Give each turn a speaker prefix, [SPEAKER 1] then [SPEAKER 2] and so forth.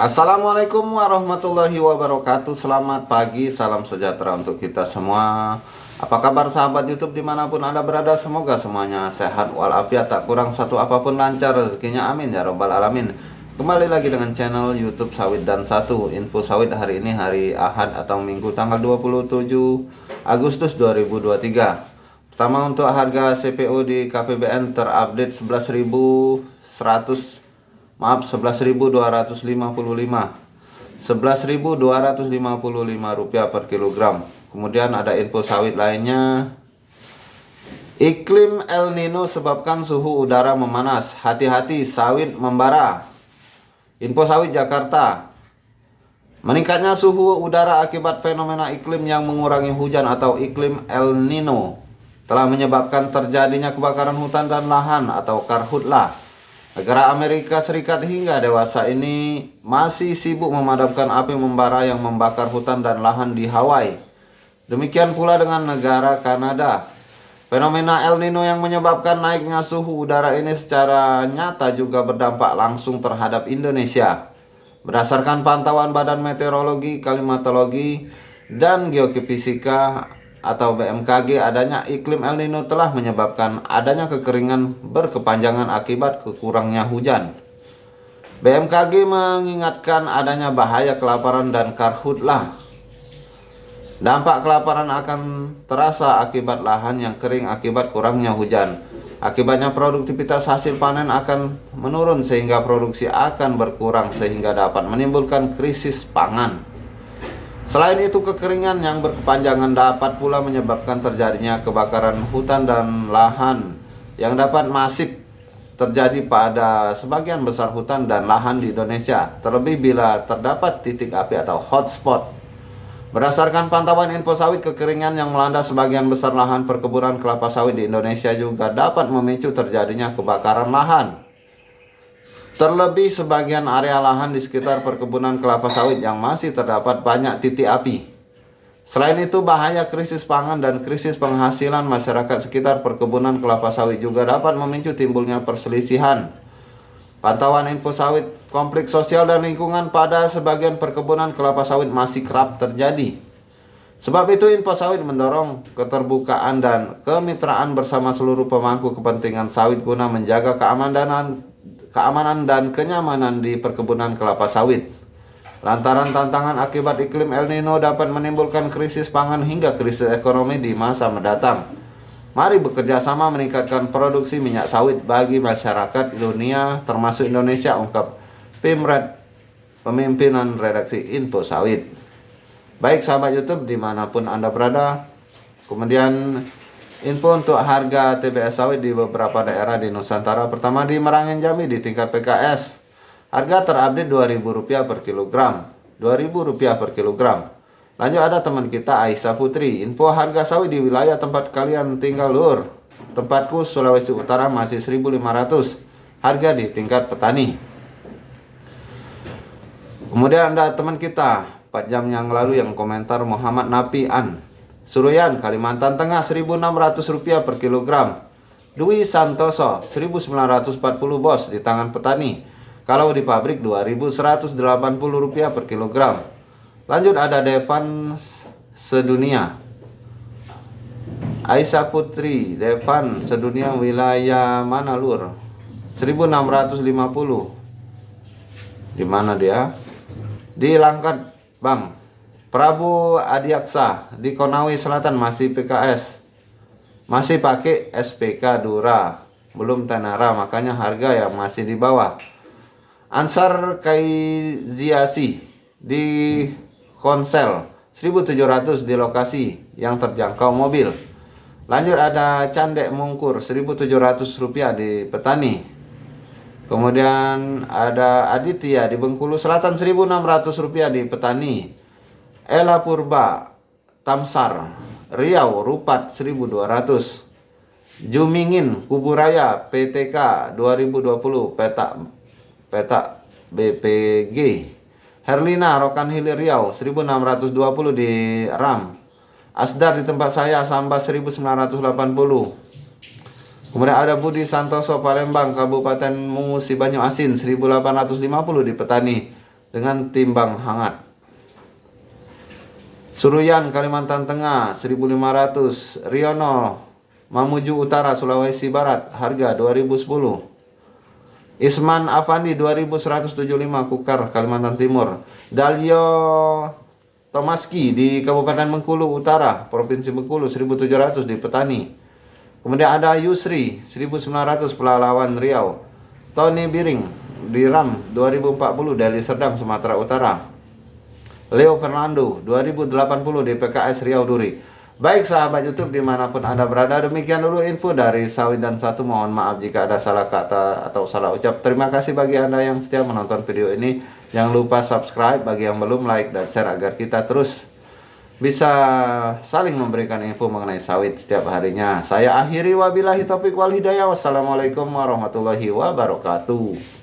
[SPEAKER 1] Assalamualaikum warahmatullahi wabarakatuh. Selamat pagi, salam sejahtera untuk kita semua. Apa kabar sahabat YouTube dimanapun Anda berada? Semoga semuanya sehat walafiat, tak kurang satu apapun, lancar rezekinya, amin ya robbal alamin. Kembali lagi dengan channel YouTube Sawit dan Satu. Info sawit hari ini hari Ahad atau Minggu tanggal 27 Agustus 2023. Pertama, untuk harga CPO di KPBN terupdate 11.255 rupiah per kilogram. Kemudian ada info sawit lainnya. Iklim El Nino sebabkan suhu udara memanas, hati-hati sawit membara. Info sawit Jakarta. Meningkatnya suhu udara akibat fenomena iklim yang mengurangi hujan atau iklim El Nino telah menyebabkan terjadinya kebakaran hutan dan lahan atau karhutlah. Negara Amerika Serikat hingga dewasa ini masih sibuk memadamkan api membara yang membakar hutan dan lahan di Hawaii. Demikian pula dengan negara Kanada. Fenomena El Nino yang menyebabkan naiknya suhu udara ini secara nyata juga berdampak langsung terhadap Indonesia. Berdasarkan pantauan Badan Meteorologi, Klimatologi, dan Geofisika atau BMKG, adanya iklim El Nino telah menyebabkan adanya kekeringan berkepanjangan akibat kekurangnya hujan. BMKG mengingatkan adanya bahaya kelaparan dan karhutlah. Dampak kelaparan akan terasa akibat lahan yang kering akibat kurangnya hujan. Akibatnya produktivitas hasil panen akan menurun sehingga produksi akan berkurang sehingga dapat menimbulkan krisis pangan. Selain itu, kekeringan yang berkepanjangan dapat pula menyebabkan terjadinya kebakaran hutan dan lahan yang dapat masif terjadi pada sebagian besar hutan dan lahan di Indonesia, terlebih bila terdapat titik api atau hotspot. Berdasarkan pantauan info sawit, kekeringan yang melanda sebagian besar lahan perkebunan kelapa sawit di Indonesia juga dapat memicu terjadinya kebakaran lahan. Terlebih sebagian area lahan di sekitar perkebunan kelapa sawit yang masih terdapat banyak titik api. Selain itu, bahaya krisis pangan dan krisis penghasilan masyarakat sekitar perkebunan kelapa sawit juga dapat memicu timbulnya perselisihan. Pantauan info sawit, konflik sosial dan lingkungan pada sebagian perkebunan kelapa sawit masih kerap terjadi. Sebab itu, info sawit mendorong keterbukaan dan kemitraan bersama seluruh pemangku kepentingan sawit guna menjaga keamanan dan kenyamanan di perkebunan kelapa sawit. Lantaran tantangan akibat iklim El Nino dapat menimbulkan krisis pangan hingga krisis ekonomi di masa mendatang. Mari bekerja sama meningkatkan produksi minyak sawit bagi masyarakat dunia termasuk Indonesia, ungkap Pimret, pemimpinan redaksi Info Sawit. Baik sahabat YouTube dimanapun Anda berada. Kemudian info untuk harga TBS sawit di beberapa daerah di Nusantara. Pertama, di Merangin Jambi di tingkat PKS, harga terupdate Rp2.000 per kilogram. Rp2.000 per kilogram. Lanjut, ada teman kita Aisyah Putri. Info harga sawit di wilayah tempat kalian tinggal, Lur. Tempatku Sulawesi Utara masih 1.500. Harga di tingkat petani. Kemudian ada teman kita 4 jam yang lalu yang komentar, Muhammad Napi An, Suruyan, Kalimantan Tengah, Rp1.600 per kilogram. Dwi Santoso, 1.940 bos di tangan petani. Kalau di pabrik Rp2.180 per kilogram. Lanjut, ada Devan Sedunia. Aisyah Putri, Devan Sedunia wilayah mana, Lur? 1.650. Di mana dia? Di Langkat, Bang. Prabu Adiaksa di Konawe Selatan masih PKS, masih pakai SPK Dura, belum Tenara, makanya harga yang masih di bawah. Ansar Kaiziasi di Konsel 1.700 di lokasi yang terjangkau mobil. Lanjut, ada Candek Mungkur Rp1.700 di petani. Kemudian ada Aditya di Bengkulu Selatan Rp1.600 di petani. Ella Purba Tamsar Riau Rupat 1.200. Jumingin Kuburaya PTK 2020 petak BPG. Herlina Rokan Hilir Riau 1.620 di RAM. Asdar di tempat saya Sambas 1.980. Kemudian ada Budi Santoso Palembang Kabupaten Musi Banyu Asin 1.850 di petani. dengan timbang hangat. Suruyan Kalimantan Tengah 1.500, Riono Mamuju Utara Sulawesi Barat harga 2.010. Isman Afandi 2.175 Kukar Kalimantan Timur. Dalio Tomaski di Kabupaten Bengkulu Utara Provinsi Bengkulu 1.700 di Petani. Kemudian ada Yusri 1.900 Pelalawan Riau. Tony Biring di Ram 2.040 Deli Serdang Sumatera Utara. Leo Fernando 2.080 di PKS Riau Duri. Baik sahabat YouTube dimanapun Anda berada, demikian dulu info dari Sawit dan Satu. Mohon maaf jika ada salah kata atau salah ucap. Terima kasih bagi Anda yang setia menonton video ini. Jangan lupa subscribe, bagi yang belum like dan share agar kita terus bisa saling memberikan info mengenai sawit setiap harinya. Saya akhiri, wabillahi taufik wal hidayah. Wassalamualaikum warahmatullahi wabarakatuh.